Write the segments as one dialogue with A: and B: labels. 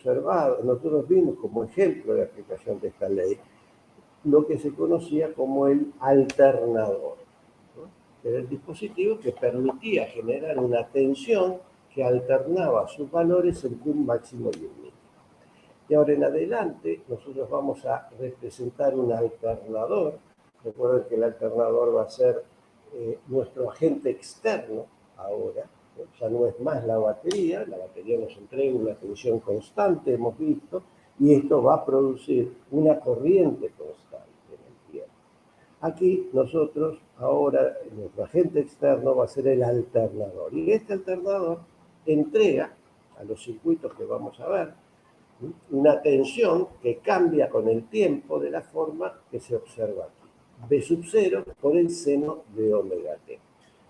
A: observado, nosotros vimos como ejemplo de aplicación de esta ley lo que se conocía como el alternador, ¿no? Era el dispositivo que permitía generar una tensión que alternaba sus valores entre un máximo y un mínimo. Y ahora en adelante nosotros vamos a representar un alternador. Recuerden que el alternador va a ser nuestro agente externo ahora. Ya no es más la batería nos entrega una tensión constante, hemos visto, y esto va a producir una corriente constante en el tiempo. Aquí nosotros, ahora, nuestro agente externo va a ser el alternador. Y este alternador entrega a los circuitos que vamos a ver una tensión que cambia con el tiempo de la forma que se observa aquí. B sub 0 por el seno de omega t.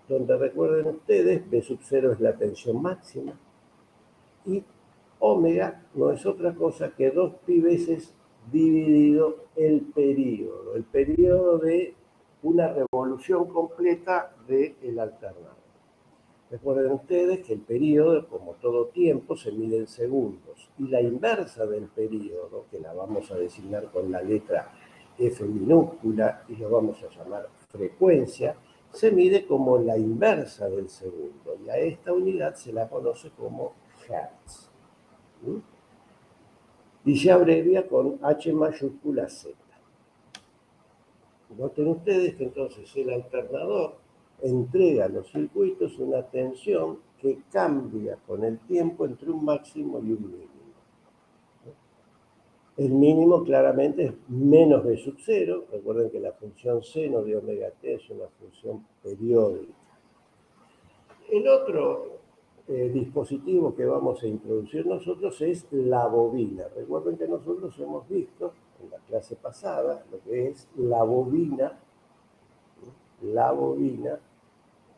A: Donde recuerden ustedes, B sub 0 es la tensión máxima y omega no es otra cosa que 2pi veces dividido el periodo de una revolución completa del alternador. Recuerden ustedes que el periodo, como todo tiempo, se mide en segundos y la inversa del periodo, que la vamos a designar con la letra F minúscula y lo vamos a llamar frecuencia, se mide como la inversa del segundo y a esta unidad se la conoce como hertz. Y se abrevia con H mayúscula Z. Noten ustedes que entonces el alternador entrega a los circuitos una tensión que cambia con el tiempo entre un máximo y un mínimo. El mínimo claramente es menos B sub 0. Recuerden que la función seno de omega t es una función periódica. El otro dispositivo que vamos a introducir nosotros es la bobina. Recuerden que nosotros hemos visto en la clase pasada lo que es la bobina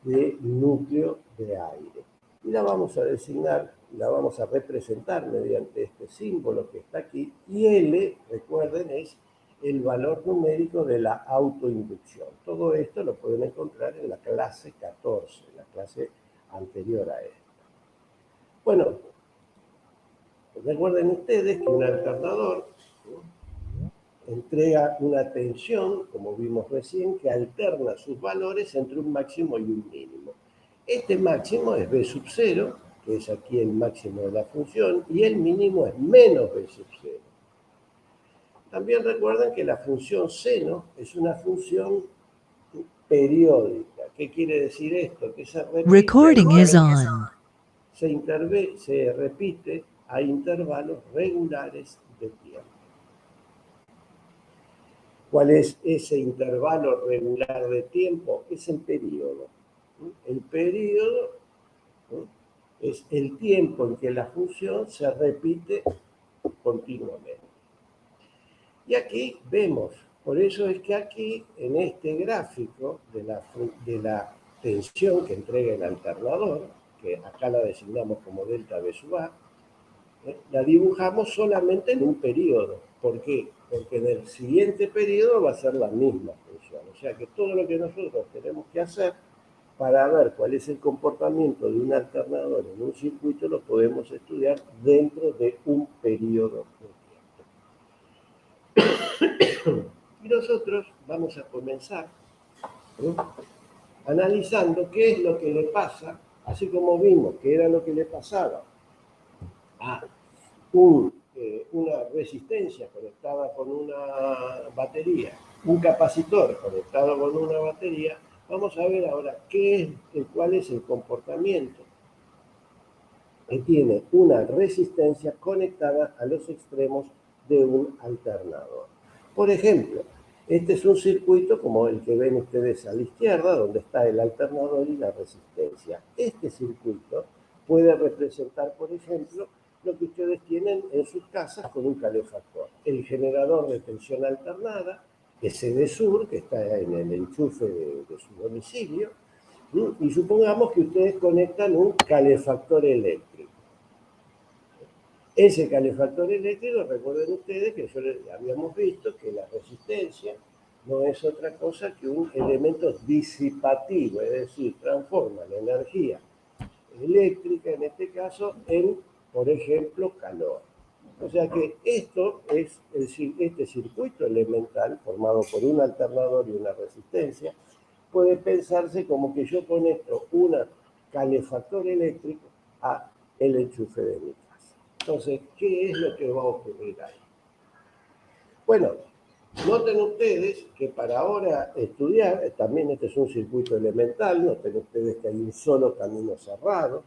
A: de núcleo de aire. Y la vamos a designar, la vamos a representar mediante este símbolo que está aquí. Y L, recuerden, es el valor numérico de la autoinducción. Todo esto lo pueden encontrar en la clase 14, la clase anterior a esta. Bueno, recuerden ustedes que un alternador entrega una tensión, como vimos recién, que alterna sus valores entre un máximo y un mínimo. Este máximo es B sub 0, que es aquí el máximo de la función, y el mínimo es menos B sub 0. También recuerden que la función seno es una función periódica. ¿Qué quiere decir esto? Que se repite, se repite a intervalos regulares de tiempo. ¿Cuál es ese intervalo regular de tiempo? Es el periodo. El periodo es el tiempo en que la función se repite continuamente. Y aquí vemos, por eso es que aquí, en este gráfico de la tensión que entrega el alternador, que acá la designamos como delta B sub A, la dibujamos solamente en un periodo. ¿Por qué? Porque en el siguiente periodo va a ser la misma función. O sea que todo lo que nosotros tenemos que hacer para ver cuál es el comportamiento de un alternador en un circuito lo podemos estudiar dentro de un periodo de tiempo. Y nosotros vamos a comenzar analizando qué es lo que le pasa, así como vimos que era lo que le pasaba a una resistencia conectada con una batería, un capacitor conectado con una batería. Vamos a ver ahora cuál es el comportamiento que tiene una resistencia conectada a los extremos de un alternador. Por ejemplo, este es un circuito como el que ven ustedes a la izquierda, donde está el alternador y la resistencia. Este circuito puede representar, por ejemplo, lo que ustedes tienen en sus casas con un calefactor. El generador de tensión alternada, ese de sur, que está en el enchufe de su domicilio, y supongamos que ustedes conectan un calefactor eléctrico. Ese calefactor eléctrico, recuerden ustedes que habíamos visto que la resistencia no es otra cosa que un elemento disipativo, es decir, transforma la energía eléctrica, en este caso, en, por ejemplo, calor. O sea que esto es este circuito elemental formado por un alternador y una resistencia. Puede pensarse como que yo conecto un calefactor eléctrico a el enchufe de mi casa. Entonces, ¿qué es lo que va a ocurrir ahí? Bueno, noten ustedes que para ahora estudiar, también este es un circuito elemental, noten ustedes que hay un solo camino cerrado,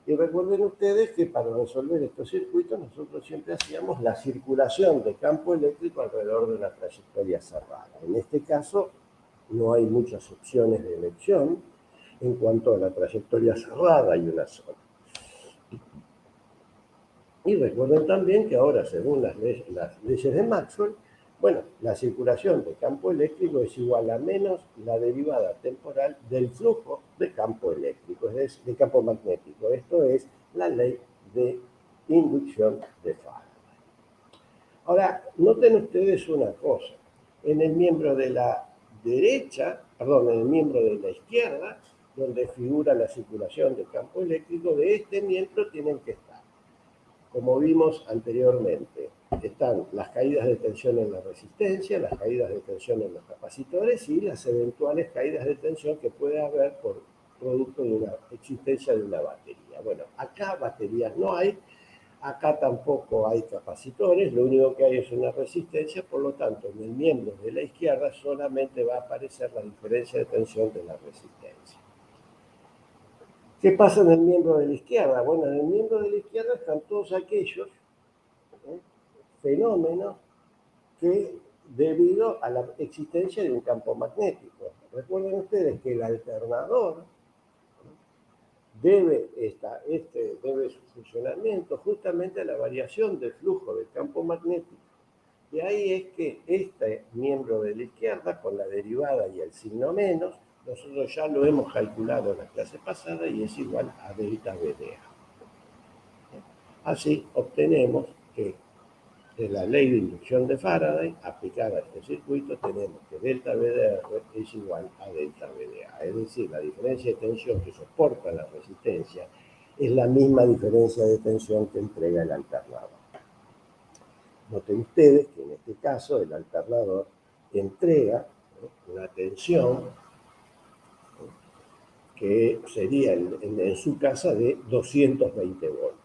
A: y recuerden ustedes que para resolver estos circuitos nosotros siempre hacíamos la circulación de campo eléctrico alrededor de una trayectoria cerrada. En este caso no hay muchas opciones de elección en cuanto a la trayectoria cerrada, hay una sola. Y recuerden también que ahora, según las leyes de Maxwell, bueno, la circulación de campo eléctrico es igual a menos la derivada temporal del flujo de campo eléctrico, es decir, de campo magnético. Esto es la ley de inducción de Faraday. Ahora, noten ustedes una cosa. En el miembro de la derecha, perdón, en el miembro de la izquierda, donde figura la circulación de campo eléctrico, de este miembro tienen que estar, como vimos anteriormente, están las caídas de tensión en la resistencia, las caídas de tensión en los capacitores y las eventuales caídas de tensión que puede haber por producto de una existencia de una batería. Bueno, acá baterías no hay, acá tampoco hay capacitores, lo único que hay es una resistencia, por lo tanto, en el miembro de la izquierda solamente va a aparecer la diferencia de tensión de la resistencia. ¿Qué pasa en el miembro de la izquierda? Bueno, en el miembro de la izquierda están todos aquellos fenómenos que debido a la existencia de un campo magnético. Recuerden ustedes que el alternador debe su funcionamiento justamente a la variación del flujo del campo magnético. Y ahí es que este miembro de la izquierda, con la derivada y el signo menos, nosotros ya lo hemos calculado en la clase pasada y es igual a delta VDA. Así obtenemos que de la ley de inducción de Faraday aplicada a este circuito tenemos que delta VDR es igual a delta VDA. Es decir, la diferencia de tensión que soporta la resistencia es la misma diferencia de tensión que entrega el alternador. Noten ustedes que en este caso el alternador entrega una tensión que sería en su casa de 220 voltios.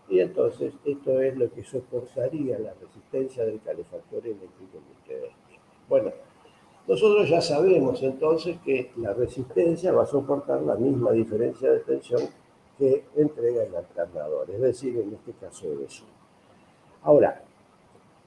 A: Y entonces esto es lo que soportaría la resistencia del calefactor eléctrico que ustedes tienen. Bueno, nosotros ya sabemos entonces que la resistencia va a soportar la misma diferencia de tensión que entrega el alternador, es decir, en este caso de suma. Ahora,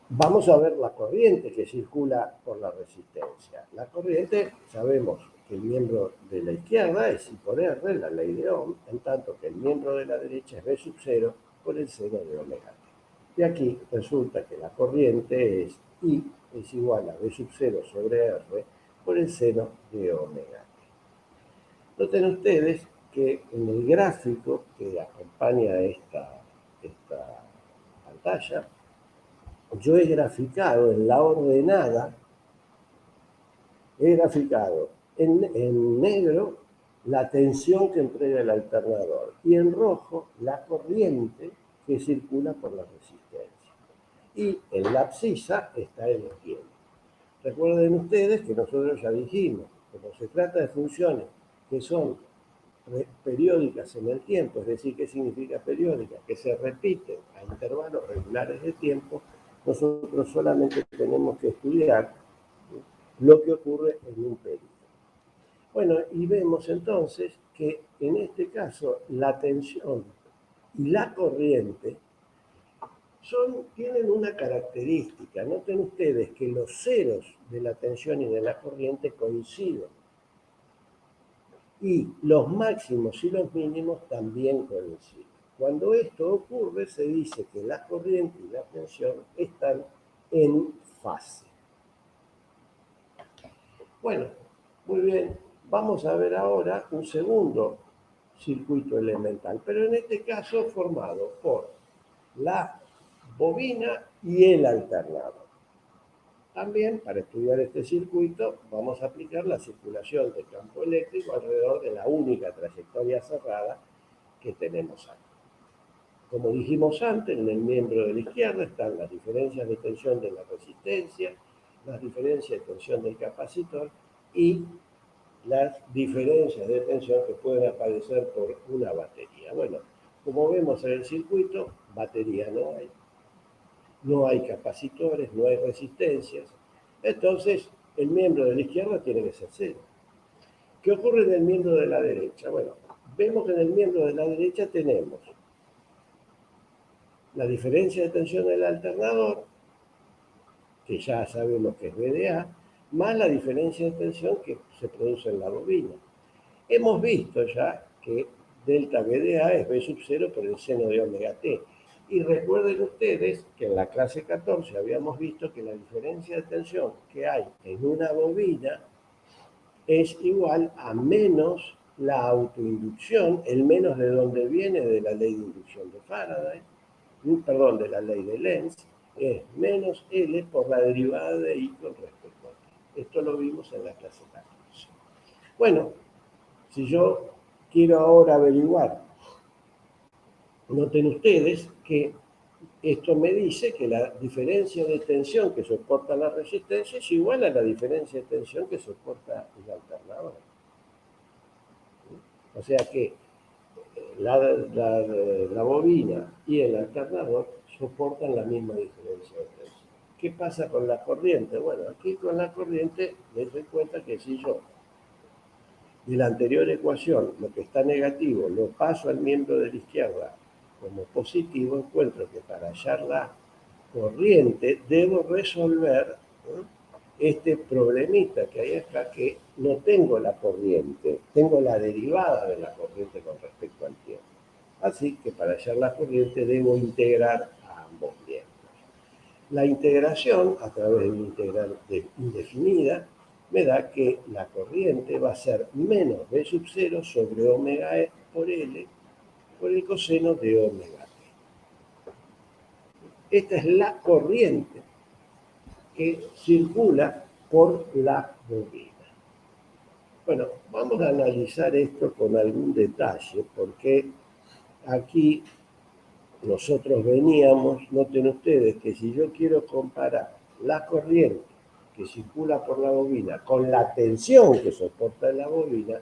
A: vamos a ver la corriente que circula por la resistencia. La corriente, sabemos que el miembro de la izquierda es I por R, la ley de Ohm, en tanto que el miembro de la derecha es V sub 0 por el seno de omega t. Y aquí resulta que la corriente es I es igual a V sub 0 sobre R por el seno de omega t. Noten ustedes que en el gráfico que acompaña esta pantalla, yo he graficado en la ordenada, he graficado en negro la tensión que entrega el alternador y en rojo la corriente que circula por la resistencia. Y en la abscisa está el tiempo. Recuerden ustedes que nosotros ya dijimos, como se trata de funciones que son periódicas en el tiempo, es decir, ¿qué significa periódica? Que se repiten a intervalos regulares de tiempo, nosotros solamente tenemos que estudiar lo que ocurre en un periodo. Bueno, y vemos entonces que en este caso la tensión y la corriente tienen una característica. Noten ustedes que los ceros de la tensión y de la corriente coinciden. Y los máximos y los mínimos también coinciden. Cuando esto ocurre, se dice que la corriente y la tensión están en fase. Bueno, muy bien. Vamos a ver ahora un segundo circuito elemental, pero en este caso formado por la bobina y el alternador. También, para estudiar este circuito, vamos a aplicar la circulación de campo eléctrico alrededor de la única trayectoria cerrada que tenemos aquí. Como dijimos antes, en el miembro de la izquierda están las diferencias de tensión de la resistencia, las diferencias de tensión del capacitor y las diferencias de tensión que pueden aparecer por una batería. Bueno, como vemos en el circuito, batería no hay. No hay capacitores, no hay resistencias. Entonces, el miembro de la izquierda tiene que ser cero. ¿Qué ocurre en el miembro de la derecha? Bueno, vemos que en el miembro de la derecha tenemos la diferencia de tensión del alternador, que ya sabemos que es VDA, más la diferencia de tensión que se produce en la bobina. Hemos visto ya que delta VDA es V sub 0 por el seno de omega t. Y recuerden ustedes que en la clase 14 habíamos visto que la diferencia de tensión que hay en una bobina es igual a menos la autoinducción, el menos de donde viene de la ley de inducción de Faraday, perdón, de la ley de Lenz, es menos L por la derivada de I con respecto a T. Esto lo vimos en la clase 14. Bueno, si yo quiero ahora averiguar, noten ustedes que esto me dice que la diferencia de tensión que soporta la resistencia es igual a la diferencia de tensión que soporta el alternador. O sea que la bobina y el alternador soportan la misma diferencia de tensión. ¿Qué pasa con la corriente? Bueno, aquí con la corriente les doy cuenta que si yo de la anterior ecuación lo que está negativo lo paso al miembro de la izquierda como positivo, encuentro que para hallar la corriente debo resolver, ¿no?, este problemita que hay acá, que no tengo la corriente, tengo la derivada de la corriente con respecto al tiempo. Así que para hallar la corriente debo integrar a ambos miembros. La integración a través de una integral indefinida me da que la corriente va a ser menos V sub 0 sobre omega E por L por el coseno de omega T. Esta es la corriente que circula por la bobina. Bueno, vamos a analizar esto con algún detalle, porque aquí nosotros veníamos, noten ustedes que si yo quiero comparar la corriente que circula por la bobina con la tensión que soporta la bobina,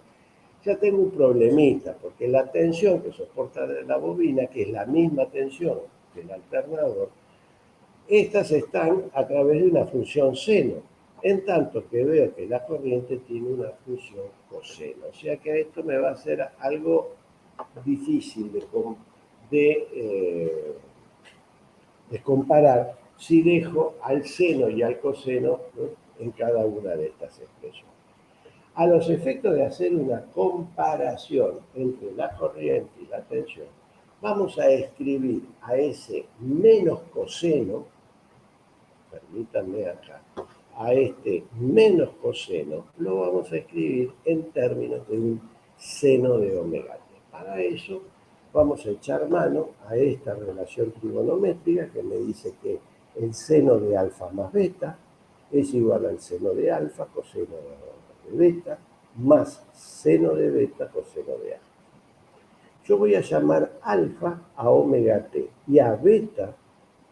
A: ya tengo un problemita, porque la tensión que soporta la bobina, que es la misma tensión del alternador, estas están a través de una función seno, en tanto que veo que la corriente tiene una función coseno. O sea que esto me va a hacer algo difícil de comparar si dejo al seno y al coseno, ¿no?, en cada una de estas expresiones. A los efectos de hacer una comparación entre la corriente y la tensión, vamos a escribir a ese menos coseno, permítanme acá, a este menos coseno, lo vamos a escribir en términos de un seno de omega t. Para eso vamos a echar mano a esta relación trigonométrica que me dice que el seno de alfa más beta es igual al seno de alfa coseno de beta más seno de beta coseno de alfa. Yo voy a llamar alfa a omega t y a beta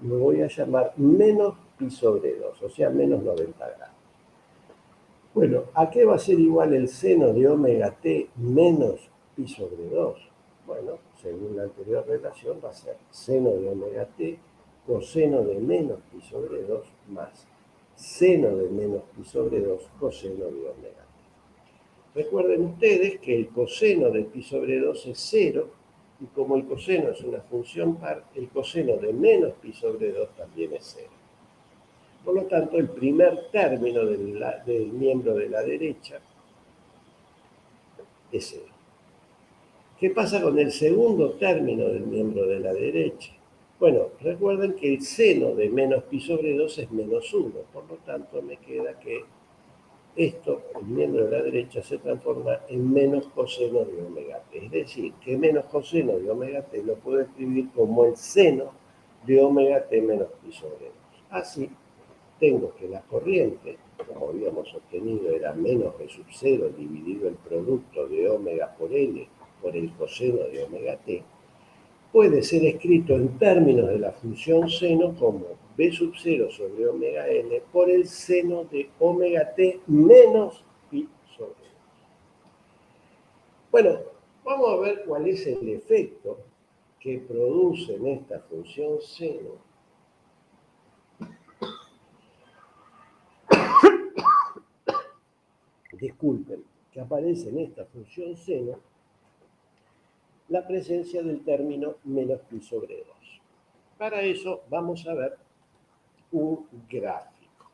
A: lo voy a llamar menos pi sobre 2, o sea, menos 90 grados. Bueno, ¿a qué va a ser igual el seno de omega t menos pi sobre 2? Bueno, según la anterior relación, va a ser seno de omega t coseno de menos pi sobre 2 más seno de menos pi sobre 2 coseno de omega t. Recuerden ustedes que el coseno de pi sobre 2 es 0, y como el coseno es una función par, el coseno de menos pi sobre 2 también es 0. Por lo tanto, el primer término del miembro de la derecha es 0. ¿Qué pasa con el segundo término del miembro de la derecha? Bueno, recuerden que el seno de menos pi sobre 2 es menos 1, por lo tanto me queda que esto, el miembro de la derecha, se transforma en menos coseno de omega t. Es decir, que menos coseno de omega t lo puedo escribir como el seno de omega t menos pi sobre 2. Así, tengo que la corriente, como habíamos obtenido, era menos V sub 0 dividido el producto de omega por L por el coseno de omega t, puede ser escrito en términos de la función seno como B sub 0 sobre omega L por el seno de omega T menos pi sobre 2. Bueno, vamos a ver cuál es el efecto que produce en esta función seno disculpen, que aparece en esta función seno la presencia del término menos pi sobre 2. Para eso vamos a ver un gráfico.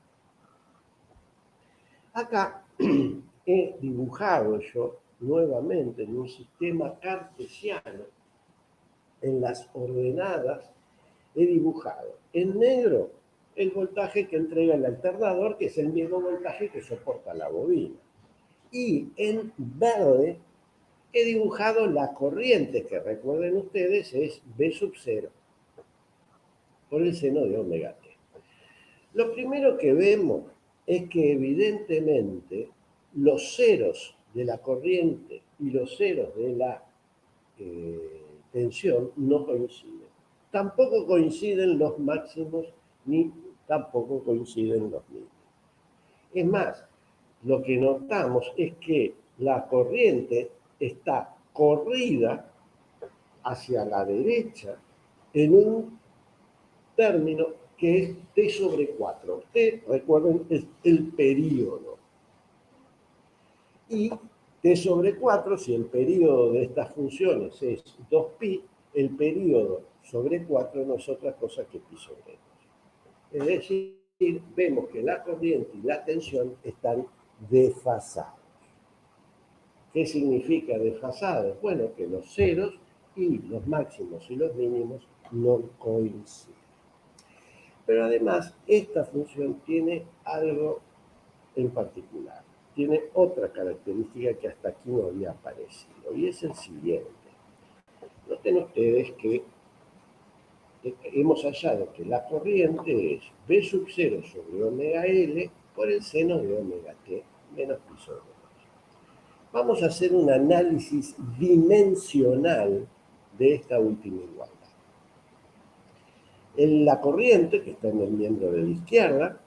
A: Acá he dibujado yo nuevamente en un sistema cartesiano, en las ordenadas, he dibujado en negro el voltaje que entrega el alternador, que es el mismo voltaje que soporta la bobina. Y en verde he dibujado la corriente, que recuerden ustedes es B sub 0 por el seno de omega t. Lo primero que vemos es que evidentemente los ceros de la corriente y los ceros de la tensión no coinciden. Tampoco coinciden los máximos ni tampoco coinciden los mínimos. Es más, lo que notamos es que la corriente está corrida hacia la derecha en un término que es T sobre 4. T, recuerden, es el período. Y T sobre 4, si el período de estas funciones es 2pi, el período sobre 4 no es otra cosa que pi sobre 2. Es decir, vemos que la corriente y la tensión están desfasados. ¿Qué significa desfasados? Bueno, que los ceros y los máximos y los mínimos no coinciden. Pero además, esta función tiene algo en particular. Tiene otra característica que hasta aquí no había aparecido, y es el siguiente. Noten ustedes que hemos hallado que la corriente es B sub 0 sobre omega L por el seno de omega T menos pi sobre 2. Vamos a hacer un análisis dimensional de esta última igualdad. La corriente, que está en el miembro de la izquierda,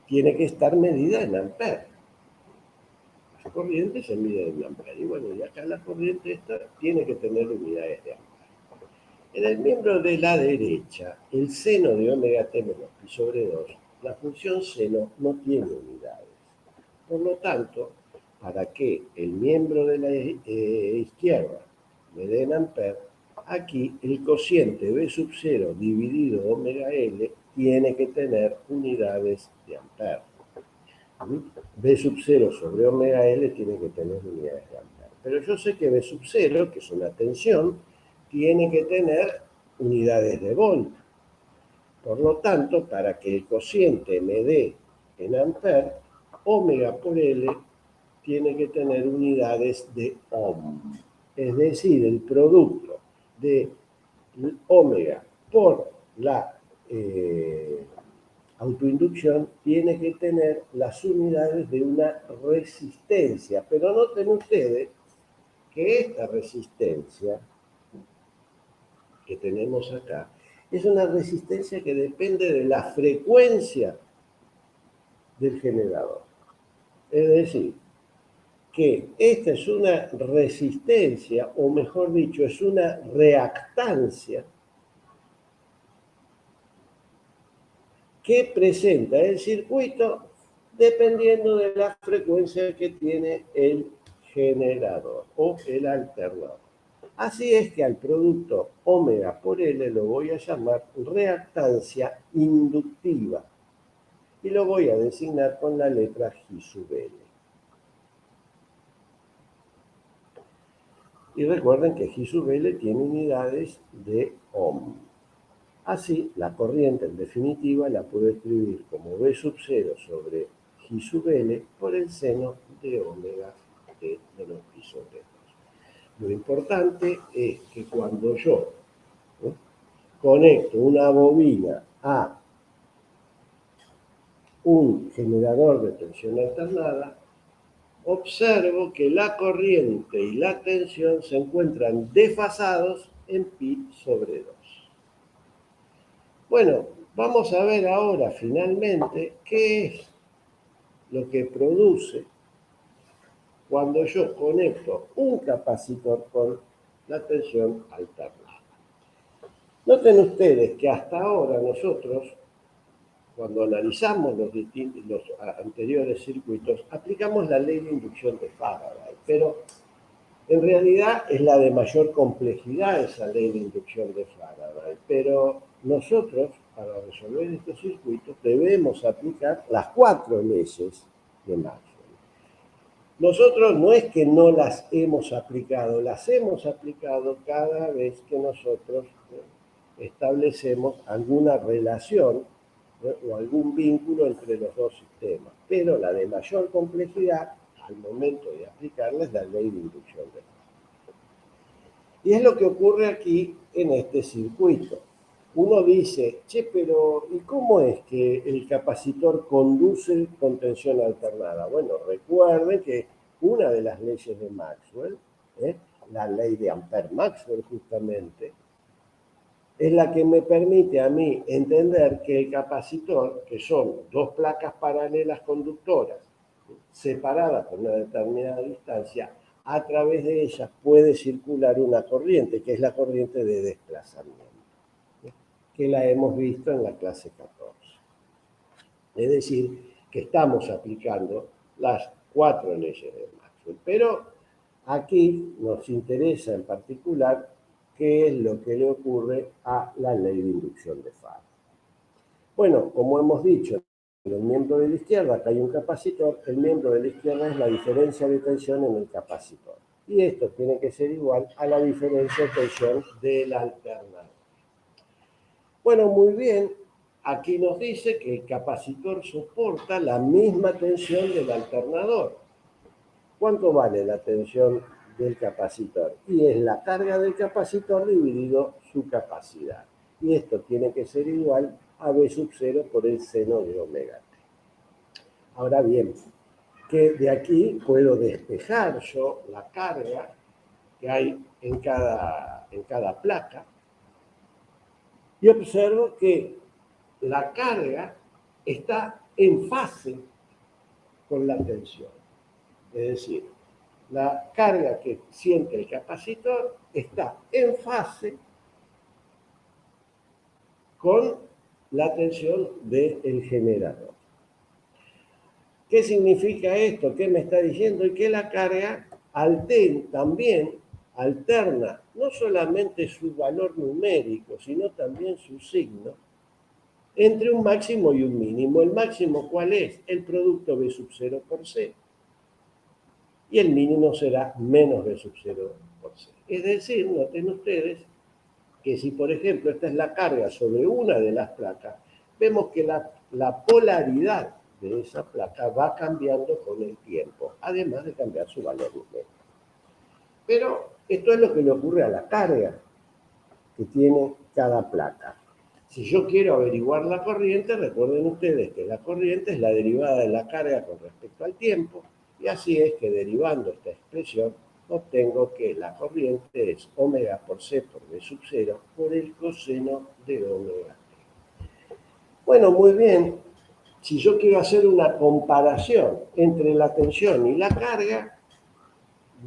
A: tiene que estar medida en amperes. La corriente se mide en amperes. Y bueno, y acá la corriente esta tiene que tener unidades de amperes. En el miembro de la derecha, el seno de omega t menos pi sobre 2, la función seno no tiene unidades. Por lo tanto, para que el miembro de la izquierda me dé en amperes, aquí el cociente B sub 0 dividido omega L tiene que tener unidades de amperes. B sub 0 sobre omega L tiene que tener unidades de amperes. Pero yo sé que B sub 0, que es una tensión, tiene que tener unidades de volt. Por lo tanto, para que el cociente me dé en amperes, omega por L tiene que tener unidades de ohm. Es decir, el producto de omega por la autoinducción tiene que tener las unidades de una resistencia. Pero noten ustedes que esta resistencia que tenemos acá es una resistencia que depende de la frecuencia del generador. Es decir, que esta es una resistencia, o mejor dicho, es una reactancia que presenta el circuito dependiendo de la frecuencia que tiene el generador o el alternador. Así es que al producto omega por L lo voy a llamar reactancia inductiva y lo voy a designar con la letra G sub L. Y recuerden que G sub L tiene unidades de ohm. Así, la corriente en definitiva la puedo escribir como B sub 0 sobre G sub L por el seno de omega t menos pi sobre 2. Lo importante es que cuando yo conecto una bobina a un generador de tensión alternada, observo que la corriente y la tensión se encuentran desfasados en pi sobre 2. Bueno, vamos a ver ahora finalmente qué es lo que produce cuando yo conecto un capacitor con la tensión alternada. Noten ustedes que hasta ahora nosotros, cuando analizamos los anteriores circuitos, aplicamos la ley de inducción de Faraday, pero en realidad es la de mayor complejidad esa ley de inducción de Faraday, pero nosotros, para resolver estos circuitos, debemos aplicar las 4 leyes de Maxwell. Nosotros no es que no las hemos aplicado cada vez que nosotros establecemos alguna relación o algún vínculo entre los dos sistemas, pero la de mayor complejidad al momento de aplicarla es la ley de inducción de Faraday. Y es lo que ocurre aquí en este circuito. Uno dice, che, pero ¿y cómo es que el capacitor conduce con tensión alternada? Bueno, recuerden que una de las leyes de Maxwell, la ley de Ampère-Maxwell justamente, es la que me permite a mí entender que el capacitor, que son dos placas paralelas conductoras, separadas por una determinada distancia, a través de ellas puede circular una corriente, que es la corriente de desplazamiento, que la hemos visto en la clase 14. Es decir, que estamos aplicando las 4 leyes de Maxwell. Pero aquí nos interesa en particular qué es lo que le ocurre a la ley de inducción de Faraday. Bueno, como hemos dicho, en el miembro de la izquierda acá hay un capacitor, el miembro de la izquierda es la diferencia de tensión en el capacitor. Y esto tiene que ser igual a la diferencia de tensión del alternador. Bueno, muy bien, aquí nos dice que el capacitor soporta la misma tensión del alternador. ¿Cuánto vale la tensión del capacitor? Y es la carga del capacitor dividido su capacidad. Y esto tiene que ser igual a B sub 0 por el seno de omega t. Ahora bien, que de aquí puedo despejar yo la carga que hay en cada placa y observo que la carga está en fase con la tensión. Es decir, la carga que siente el capacitor está en fase con la tensión del generador. ¿Qué significa esto? ¿Qué me está diciendo? Y que la carga también alterna no solamente su valor numérico, sino también su signo entre un máximo y un mínimo. ¿El máximo cuál es? El producto B sub 0 por C. Y el mínimo será menos B sub 0 por C. Es decir, noten ustedes que si, por ejemplo, esta es la carga sobre una de las placas, vemos que la polaridad de esa placa va cambiando con el tiempo, además de cambiar su valor numérico. Pero esto es lo que le ocurre a la carga que tiene cada placa. Si yo quiero averiguar la corriente, recuerden ustedes que la corriente es la derivada de la carga con respecto al tiempo, y así es que derivando esta expresión obtengo que la corriente es omega por C por B sub 0 por el coseno de omega t. Bueno, muy bien. Si yo quiero hacer una comparación entre la tensión y la carga,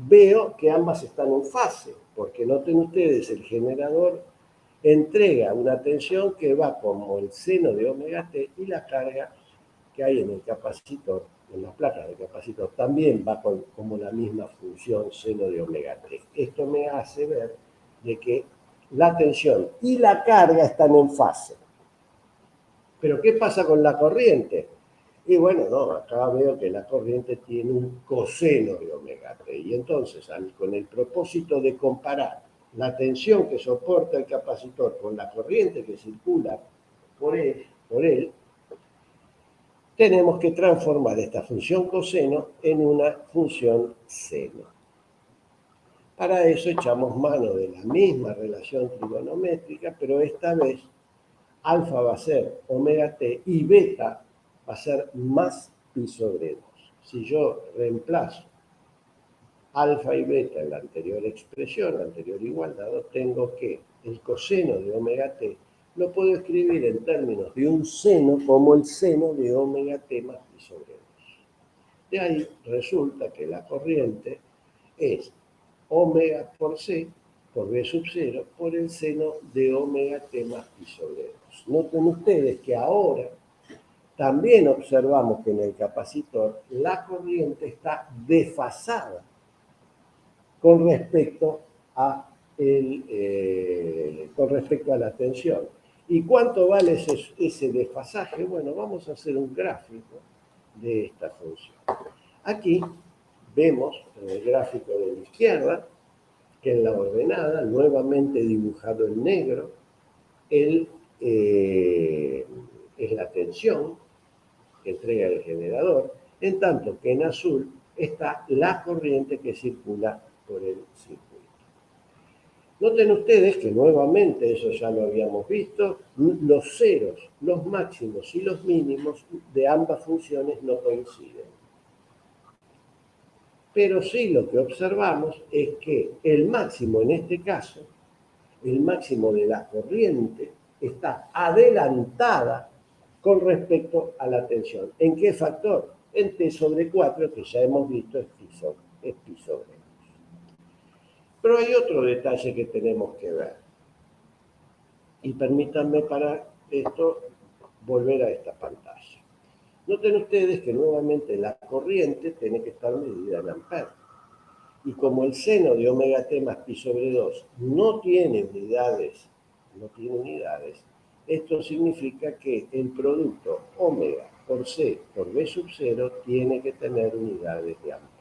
A: veo que ambas están en fase, porque noten ustedes, el generador entrega una tensión que va como el seno de omega t y la carga que hay en el capacitor, en las placas del capacitor, también va como la misma función seno de omega t. Esto me hace ver de que la tensión y la carga están en fase. Pero ¿qué pasa con la corriente? Y bueno, no, acá veo que la corriente tiene un coseno de omega t. Y entonces, con el propósito de comparar la tensión que soporta el capacitor con la corriente que circula por él, tenemos que transformar esta función coseno en una función seno. Para eso echamos mano de la misma relación trigonométrica, pero esta vez alfa va a ser omega t y beta va a ser más pi sobre 2. si yo reemplazo alfa y beta en la anterior expresión, la anterior igualdad, tengo que el coseno de omega t lo puedo escribir en términos de un seno como el seno de omega t más pi sobre 2. De ahí resulta que la corriente es omega por c por b sub 0 por el seno de omega t más pi sobre 2. Noten ustedes que ahora también observamos que en el capacitor la corriente está desfasada con respecto a la tensión. ¿Y cuánto vale ese desfasaje? Bueno, vamos a hacer un gráfico de esta función. Aquí vemos en el gráfico de la izquierda que en la ordenada, nuevamente dibujado en negro, es la tensión que entrega el generador, en tanto que en azul está la corriente que circula por el circuito. Noten ustedes que nuevamente, eso ya lo habíamos visto, los ceros, los máximos y los mínimos de ambas funciones no coinciden. Pero sí lo que observamos es que el máximo en este caso, el máximo de la corriente, está adelantada con respecto a la tensión. ¿En qué factor? En T sobre 4, que ya hemos visto es pi sobre 2. Pero hay otro detalle que tenemos que ver. Y permítanme para esto volver a esta pantalla. Noten ustedes que nuevamente la corriente tiene que estar medida en amperes. Y como el seno de omega t más pi sobre 2 no tiene unidades, esto significa que el producto omega por c por b sub 0 tiene que tener unidades de amperes.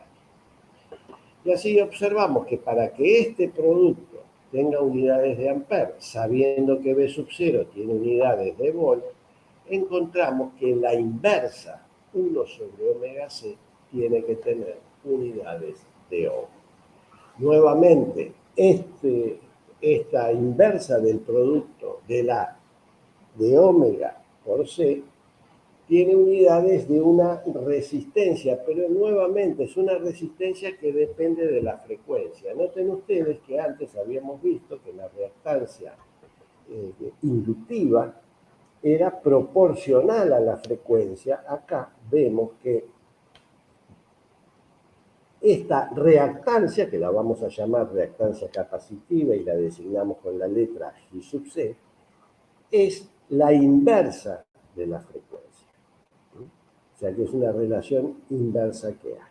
A: Y así observamos que para que este producto tenga unidades de amperes, sabiendo que B sub 0 tiene unidades de volt, encontramos que la inversa 1 sobre omega c tiene que tener unidades de ohm. Nuevamente, esta inversa del producto de omega por c tiene unidades de una resistencia, pero nuevamente es una resistencia que depende de la frecuencia. Noten ustedes que antes habíamos visto que la reactancia inductiva era proporcional a la frecuencia. Acá vemos que esta reactancia, que la vamos a llamar reactancia capacitiva y la designamos con la letra G sub C, es la inversa de la frecuencia. O sea que es una relación inversa que hay.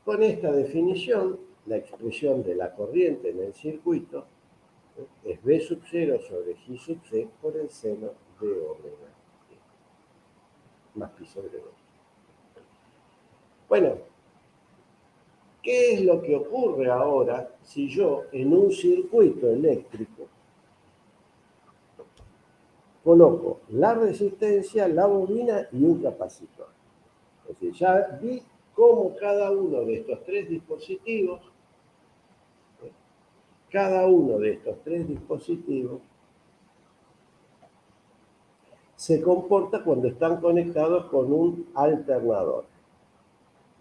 A: Con esta definición, la expresión de la corriente en el circuito es B sub 0 sobre G sub C por el seno de omega t más pi sobre 2. Bueno, ¿qué es lo que ocurre ahora si yo en un circuito eléctrico coloco la resistencia, la bobina y un capacitor? Es decir, ya vi cómo cada uno de estos tres dispositivos se comporta cuando están conectados con un alternador.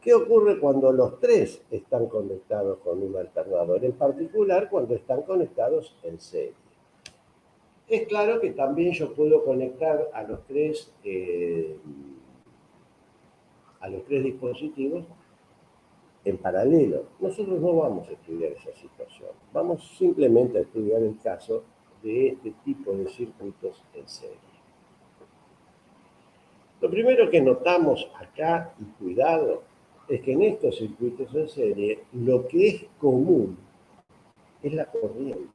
A: ¿Qué ocurre cuando los tres están conectados con un alternador? En particular, cuando están conectados en serie. Es claro que también yo puedo conectar a los tres dispositivos en paralelo. Nosotros no vamos a estudiar esa situación. Vamos simplemente a estudiar el caso de este tipo de circuitos en serie. Lo primero que notamos acá, y cuidado, es que en estos circuitos en serie lo que es común es la corriente.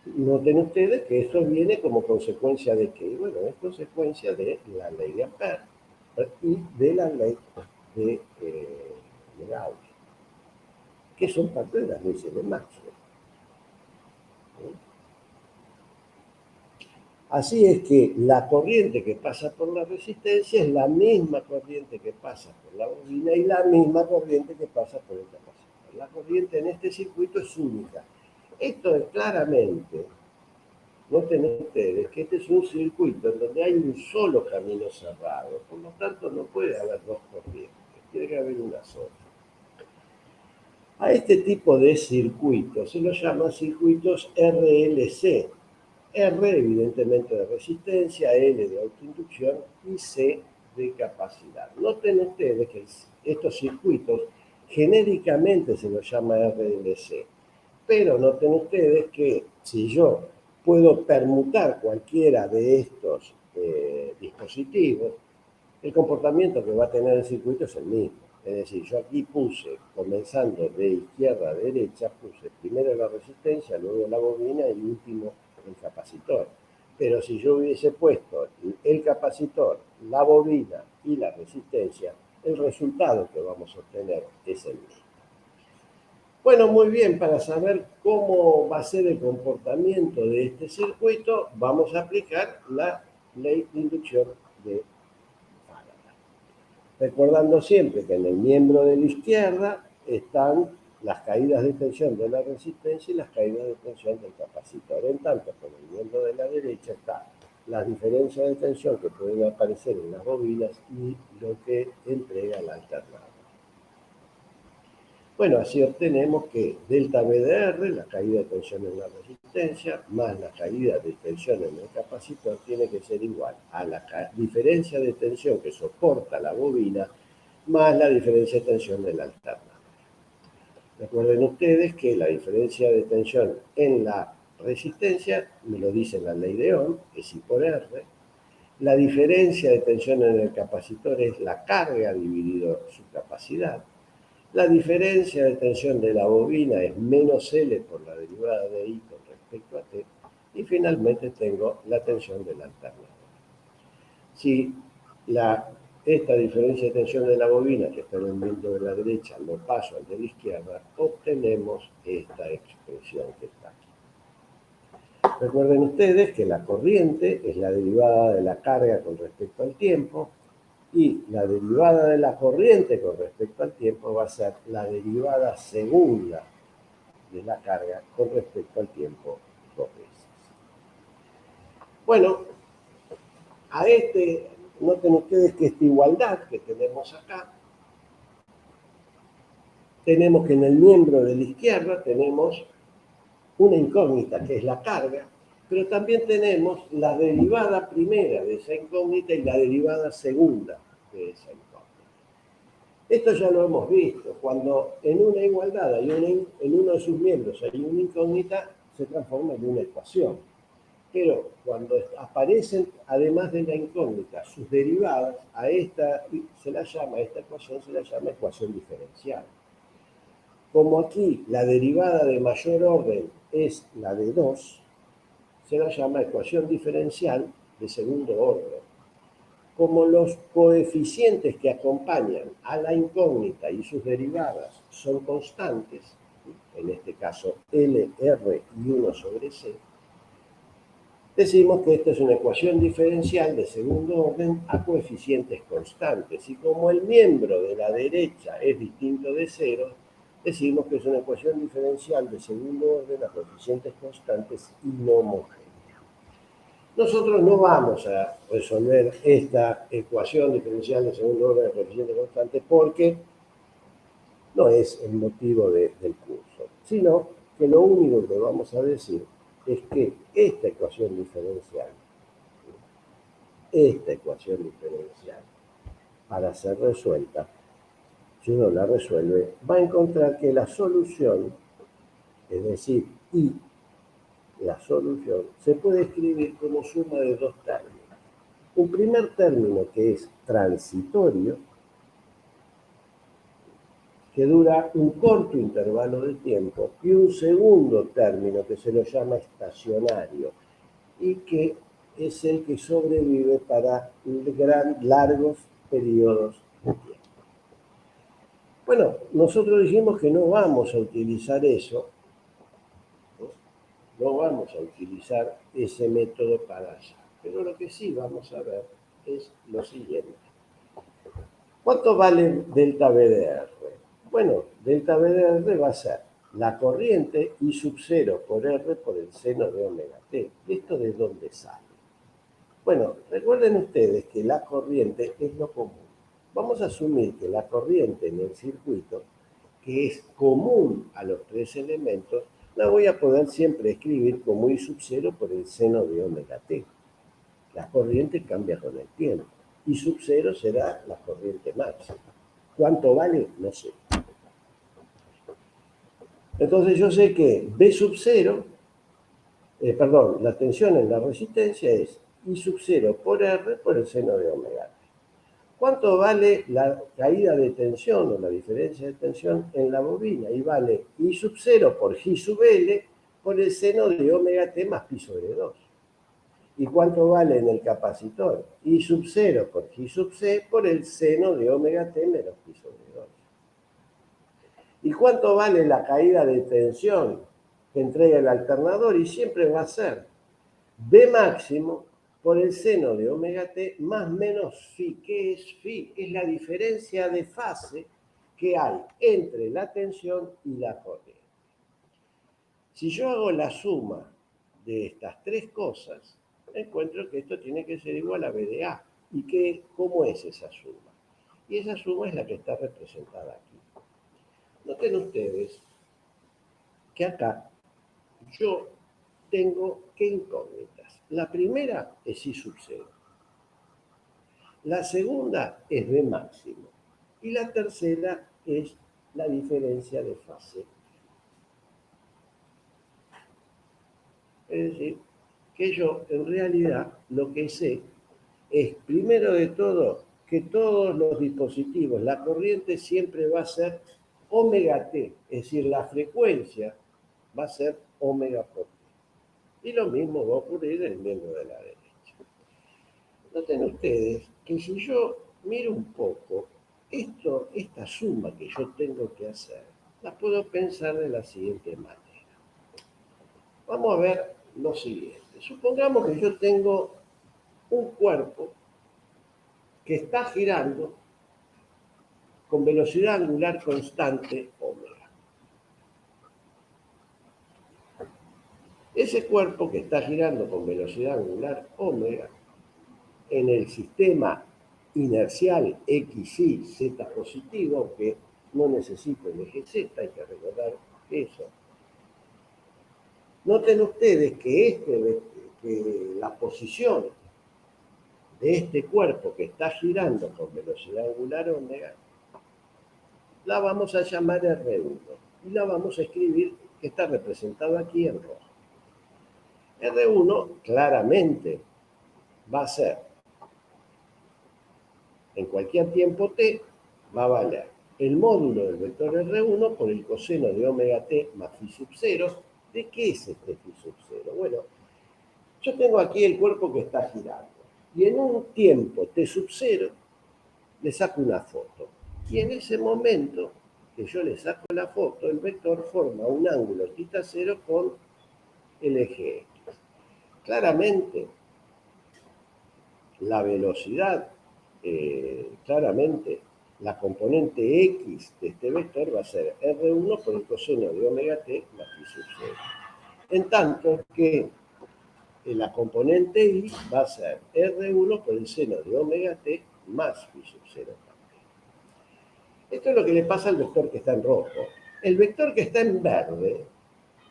A: Noten ustedes que eso viene como consecuencia de ¿qué? Bueno, es consecuencia de la ley de Ampère y de la ley de Gauss, que son parte de las leyes de Maxwell. Así es que la corriente que pasa por la resistencia es la misma corriente que pasa por la bobina y la misma corriente que pasa por el capacitor. La corriente en este circuito es única. Esto es claramente Noten ustedes que este es un circuito en donde hay un solo camino cerrado, por lo tanto no puede haber dos corrientes, tiene que haber una sola. A este tipo de circuitos se los llama circuitos RLC. R evidentemente de resistencia, L de autoinducción y C de capacidad. Noten ustedes que estos circuitos genéricamente se los llama RLC, pero noten ustedes que si yo puedo permutar cualquiera de estos dispositivos, el comportamiento que va a tener el circuito es el mismo. Es decir, yo aquí puse, comenzando de izquierda a derecha, puse primero la resistencia, luego la bobina y último el capacitor. Pero si yo hubiese puesto el capacitor, la bobina y la resistencia, el resultado que vamos a obtener es el mismo. Bueno, muy bien, para saber cómo va a ser el comportamiento de este circuito, vamos a aplicar la ley de inducción de Faraday. Recordando siempre que en el miembro de la izquierda están las caídas de tensión de la resistencia y las caídas de tensión del capacitor. En tanto, con el miembro de la derecha están las diferencias de tensión que pueden aparecer en las bobinas y lo que entrega el alternador. Bueno, así obtenemos que delta BDR, la caída de tensión en la resistencia, más la caída de tensión en el capacitor, tiene que ser igual a la diferencia de tensión que soporta la bobina, más la diferencia de tensión del alternador. Recuerden ustedes que la diferencia de tensión en la resistencia, me lo dice la ley de Ohm, es I por R. La diferencia de tensión en el capacitor es la carga dividido su capacidad. La diferencia de tensión de la bobina es menos L por la derivada de I con respecto a T. Y finalmente tengo la tensión del alternador. Si esta diferencia de tensión de la bobina, que está en el miembro de la derecha, lo paso al de la izquierda, obtenemos esta expresión que está aquí. Recuerden ustedes que la corriente es la derivada de la carga con respecto al tiempo, y la derivada de la corriente con respecto al tiempo va a ser la derivada segunda de la carga con respecto al tiempo dos veces. Bueno, noten ustedes que esta igualdad que tenemos acá, tenemos que en el miembro de la izquierda tenemos una incógnita que es la carga, pero también tenemos la derivada primera de esa incógnita y la derivada segunda de esa incógnita. Esto ya lo hemos visto, cuando en una igualdad en uno de sus miembros hay una incógnita, se transforma en una ecuación. Pero cuando aparecen, además de la incógnita, sus derivadas, a esta ecuación se la llama ecuación diferencial. Como aquí la derivada de mayor orden es la de 2, se la llama ecuación diferencial de segundo orden. Como los coeficientes que acompañan a la incógnita y sus derivadas son constantes, en este caso L, R y 1 sobre C, decimos que esta es una ecuación diferencial de segundo orden a coeficientes constantes. Y como el miembro de la derecha es distinto de cero, decimos que es una ecuación diferencial de segundo orden a coeficientes constantes y no homogénea. Nosotros no vamos a resolver esta ecuación diferencial de segundo orden a coeficiente constante porque no es el motivo del curso, sino que lo único que vamos a decir es que esta ecuación diferencial, para ser resuelta, si uno la resuelve, va a encontrar que la solución, es decir, I, la solución, se puede escribir como suma de dos términos. Un primer término que es transitorio, que dura un corto intervalo de tiempo, y un segundo término que se lo llama estacionario, y que es el que sobrevive para largos periodos de tiempo. Bueno, nosotros dijimos que no vamos a utilizar eso, no vamos a utilizar ese método para allá, pero lo que sí vamos a ver es lo siguiente. ¿Cuánto vale delta BDR? Bueno, delta BDR va a ser la corriente I sub 0 por R por el seno de omega t. ¿Esto de dónde sale? Bueno, recuerden ustedes que la corriente es lo común. Vamos a asumir que la corriente en el circuito, que es común a los tres elementos, la voy a poder siempre escribir como I sub 0 por el seno de omega t. La corriente cambia con el tiempo. I sub 0 será la corriente máxima. ¿Cuánto vale? No sé. Entonces yo sé que B sub 0, la tensión en la resistencia es I sub 0 por R por el seno de omega t. ¿Cuánto vale la caída de tensión o la diferencia de tensión en la bobina? Y vale I sub 0 por G sub L por el seno de omega t más pi sobre 2. ¿Y cuánto vale en el capacitor? I sub 0 por G sub C por el seno de omega t menos pi sobre 2. ¿Y cuánto vale la caída de tensión que entrega el alternador? Y siempre va a ser B máximo por el seno de omega t más menos phi. ¿Qué es phi? Es la diferencia de fase que hay entre la tensión y la corriente. Si yo hago la suma de estas tres cosas, encuentro que esto tiene que ser igual a B de A. ¿Y cómo es esa suma? Y esa suma es la que está representada aquí. Noten ustedes que acá yo tengo ¿qué incógnitas? La primera es I sub 0. La segunda es B máximo. Y la tercera es la diferencia de fase. Es decir, que yo en realidad lo que sé es, primero de todo, que todos los dispositivos, la corriente siempre va a ser omega t, es decir, la frecuencia va a ser omega por t. Y lo mismo va a ocurrir en el miembro de la derecha. Noten ustedes que si yo miro un poco, esta suma que yo tengo que hacer, la puedo pensar de la siguiente manera. Vamos a ver lo siguiente. Supongamos que yo tengo un cuerpo que está girando con velocidad angular constante omega. Ese cuerpo que está girando con velocidad angular omega en el sistema inercial XY Z positivo, aunque no necesito el eje Z, hay que recordar eso. Noten ustedes que la posición de este cuerpo que está girando con velocidad angular omega, la vamos a llamar R1 y la vamos a escribir, que está representado aquí en rojo. R1 claramente va a ser, en cualquier tiempo t, va a valer el módulo del vector R1 por el coseno de omega t más phi sub 0. ¿De qué es este phi sub 0? Bueno, yo tengo aquí el cuerpo que está girando y en un tiempo t sub 0 le saco una foto. Y en ese momento que yo le saco la foto, el vector forma un ángulo θ 0 con el eje X. Claramente, la velocidad, la componente X de este vector va a ser R1 por el coseno de omega t más phi sub 0. En tanto que la componente Y va a ser R1 por el seno de omega t más phi sub 0 también. Esto es lo que le pasa al vector que está en rojo. El vector que está en verde,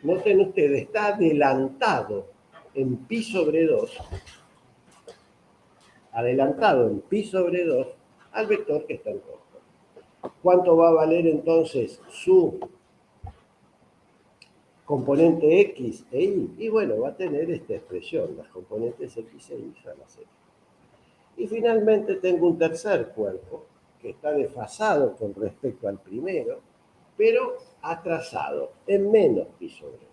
A: noten ustedes, está adelantado en pi sobre 2, al vector que está en rojo. ¿Cuánto va a valer entonces su componente X e Y? Y bueno, va a tener esta expresión, las componentes X e Y van a ser. Y finalmente tengo un tercer cuerpo que está desfasado con respecto al primero, pero atrasado en menos pi sobre 2.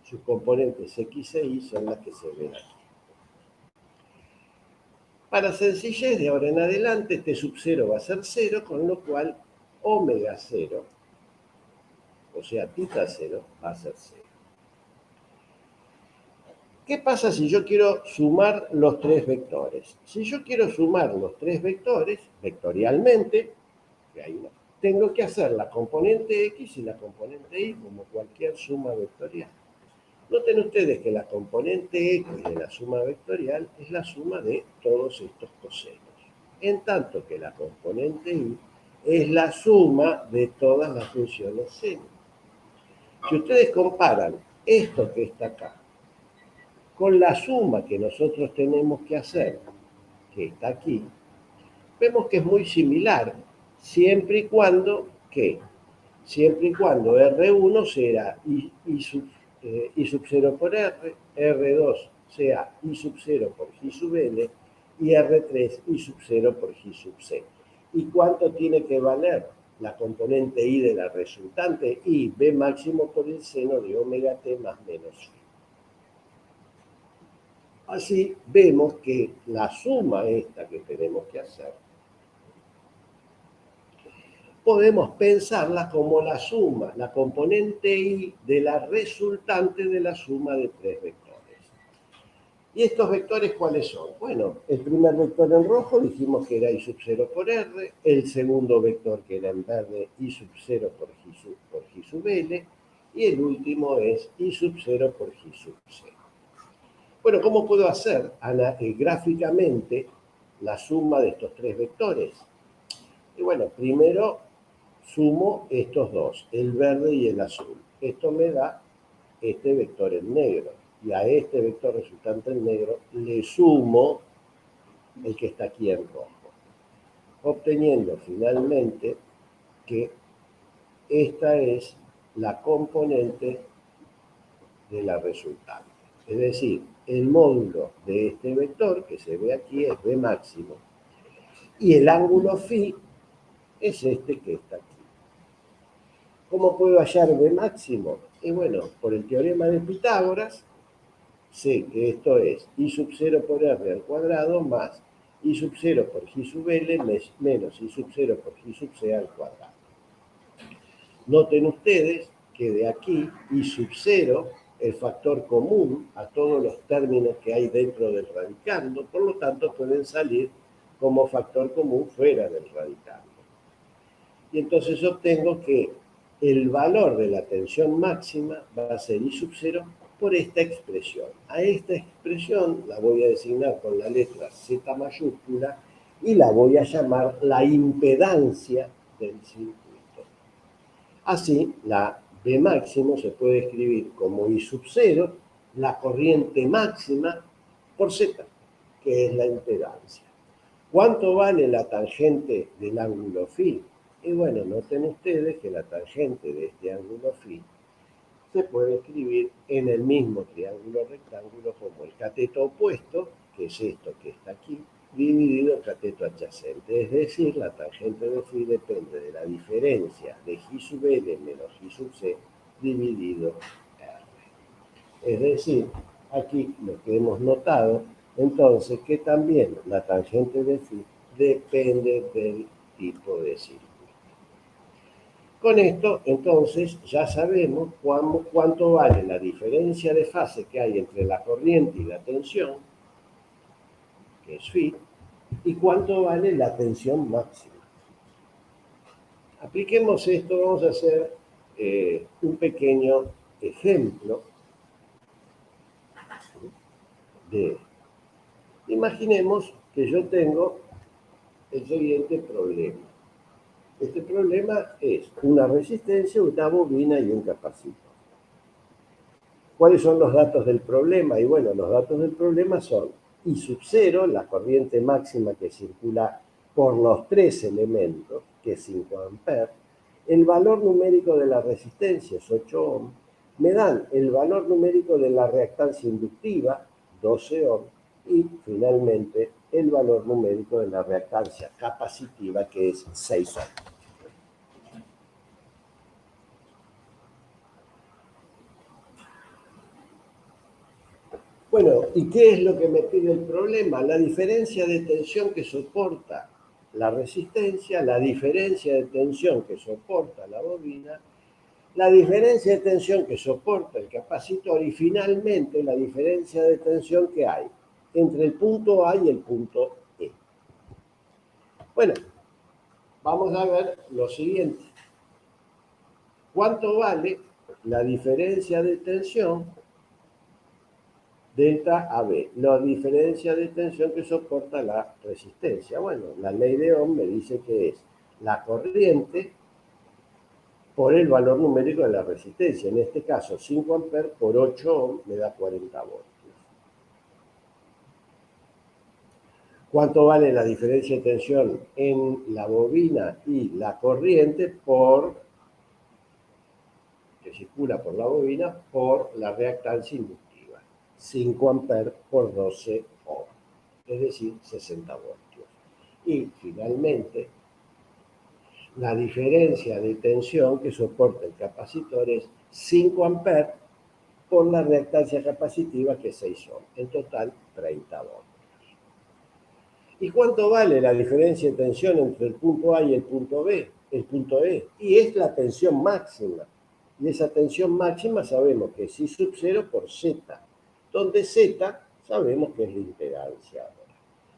A: Sus componentes X e Y son las que se ven aquí. Para sencillez, de ahora en adelante, t sub 0 va a ser 0, con lo cual omega 0, o sea, θ 0, va a ser 0. ¿Qué pasa si yo quiero sumar los tres vectores? Si yo quiero sumar los tres vectores, vectorialmente, que hay una tengo que hacer la componente X y la componente Y como cualquier suma vectorial. Noten ustedes que la componente X de la suma vectorial es la suma de todos estos cosenos, en tanto que la componente Y es la suma de todas las funciones seno. Si ustedes comparan esto que está acá con la suma que nosotros tenemos que hacer, que está aquí, vemos que es muy similar, siempre y cuando R1 sea I sub 0 por R, R2 sea I sub 0 por J sub L y R3 I sub 0 por J sub C. ¿Y cuánto tiene que valer la componente I de la resultante? Y B máximo por el seno de omega t más menos phi. Así vemos que la suma esta que tenemos que hacer podemos pensarla como la suma, la componente I de la resultante de la suma de tres vectores. ¿Y estos vectores cuáles son? Bueno, el primer vector en rojo dijimos que era I sub 0 por R, el segundo vector que era en verde I sub 0 por J sub L, y el último es I sub 0 por J sub C. Bueno, ¿cómo puedo hacer gráficamente la suma de estos tres vectores? Y bueno, primero sumo estos dos, el verde y el azul. Esto me da este vector en negro. Y a este vector resultante en negro le sumo el que está aquí en rojo, obteniendo finalmente que esta es la componente de la resultante. Es decir, el módulo de este vector que se ve aquí es B máximo y el ángulo phi es este que está aquí. ¿Cómo puedo hallar B máximo? Y bueno, por el teorema de Pitágoras, sé que esto es I sub 0 por R al cuadrado más I sub 0 por J sub L menos I sub 0 por J sub C al cuadrado. Noten ustedes que de aquí I sub 0, el factor común a todos los términos que hay dentro del radicando, por lo tanto pueden salir como factor común fuera del radicando. Y entonces obtengo que el valor de la tensión máxima va a ser I sub 0 por esta expresión. A esta expresión la voy a designar con la letra Z mayúscula y la voy a llamar la impedancia del circuito. Así, la B máximo se puede escribir como I sub 0, la corriente máxima, por Z, que es la impedancia. ¿Cuánto vale la tangente del ángulo phi? Y bueno, noten ustedes que la tangente de este ángulo phi se puede escribir en el mismo triángulo rectángulo como el cateto opuesto, que es esto que está aquí, dividido el cateto adyacente. Es decir, la tangente de phi depende de la diferencia de J sub L menos J sub C dividido R. Es decir, aquí lo que hemos notado, entonces, que también la tangente de phi depende del tipo de círculo. Con esto, entonces, ya sabemos cuánto vale la diferencia de fase que hay entre la corriente y la tensión, que es phi, y cuánto vale la tensión máxima. Apliquemos esto, vamos a hacer un pequeño ejemplo de... Imaginemos que yo tengo el siguiente problema. Este problema es una resistencia, una bobina y un capacitor. ¿Cuáles son los datos del problema? Y bueno, los datos del problema son I sub 0, la corriente máxima que circula por los tres elementos, que es 5 amperes, el valor numérico de la resistencia es 8 ohm, me dan el valor numérico de la reactancia inductiva, 12 ohm, y finalmente el valor numérico de la reactancia capacitiva, que es 6 ohm. Bueno, ¿y qué es lo que me pide el problema? La diferencia de tensión que soporta la resistencia, la diferencia de tensión que soporta la bobina, la diferencia de tensión que soporta el capacitor y finalmente la diferencia de tensión que hay entre el punto A y el punto E. Bueno, vamos a ver lo siguiente. ¿Cuánto vale la diferencia de tensión delta AB? La diferencia de tensión que soporta la resistencia. Bueno, la ley de Ohm me dice que es la corriente por el valor numérico de la resistencia. En este caso, 5 amperes por 8 ohm me da 40 voltios. ¿Cuánto vale la diferencia de tensión en la bobina y la corriente que circula por la bobina por la reactancia inductiva? 5 amperes por 12 ohm, es decir, 60 voltios. Y finalmente, la diferencia de tensión que soporta el capacitor es 5 amperes por la reactancia capacitiva, que es 6 ohm. En total, 30 voltios. ¿Y cuánto vale la diferencia de tensión entre el punto A y el punto B? El punto E. Y es la tensión máxima. Y esa tensión máxima sabemos que es I sub 0 por Z, donde Z sabemos que es la impedancia.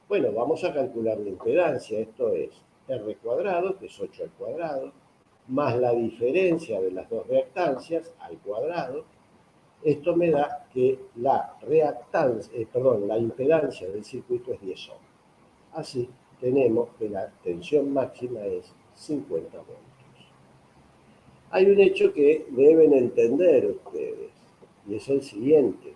A: Bueno, vamos a calcular la impedancia. Esto es R cuadrado, que es 8 al cuadrado, más la diferencia de las dos reactancias al cuadrado. Esto me da que la impedancia del circuito es 10 ohm. Así tenemos que la tensión máxima es 50 voltios. Hay un hecho que deben entender ustedes, y es el siguiente.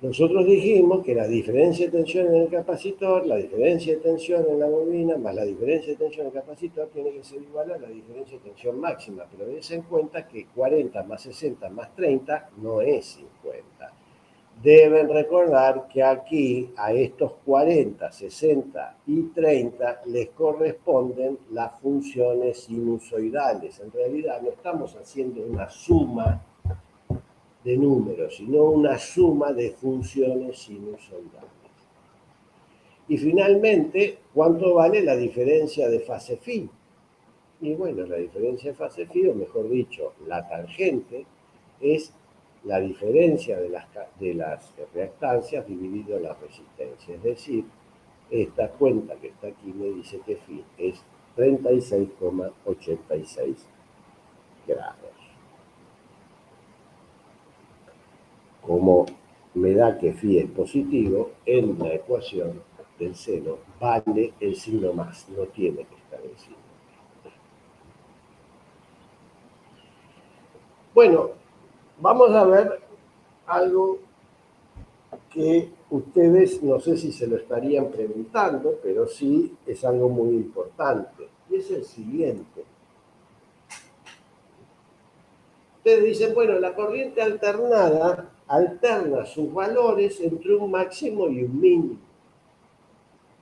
A: Nosotros dijimos que la diferencia de tensión en el capacitor, la diferencia de tensión en la bobina, más la diferencia de tensión en el capacitor, tiene que ser igual a la diferencia de tensión máxima. Pero dense en cuenta que 40 más 60 más 30 no es 50. Deben recordar que aquí a estos 40, 60 y 30 les corresponden las funciones sinusoidales. En realidad no estamos haciendo una suma de números, sino una suma de funciones sinusoidales. Y finalmente, ¿cuánto vale la diferencia de fase phi? Y bueno, la diferencia de fase phi, o mejor dicho, la tangente, es la diferencia de las reactancias dividido la resistencia. Es decir, esta cuenta que está aquí me dice que phi es 36,86 grados. Como me da que phi es positivo, en la ecuación del seno vale el signo más, no tiene que estar el signo. Bueno, vamos a ver algo que ustedes no sé si se lo estarían preguntando, pero sí es algo muy importante. Y es el siguiente. Ustedes dicen, bueno, la corriente alternada alterna sus valores entre un máximo y un mínimo.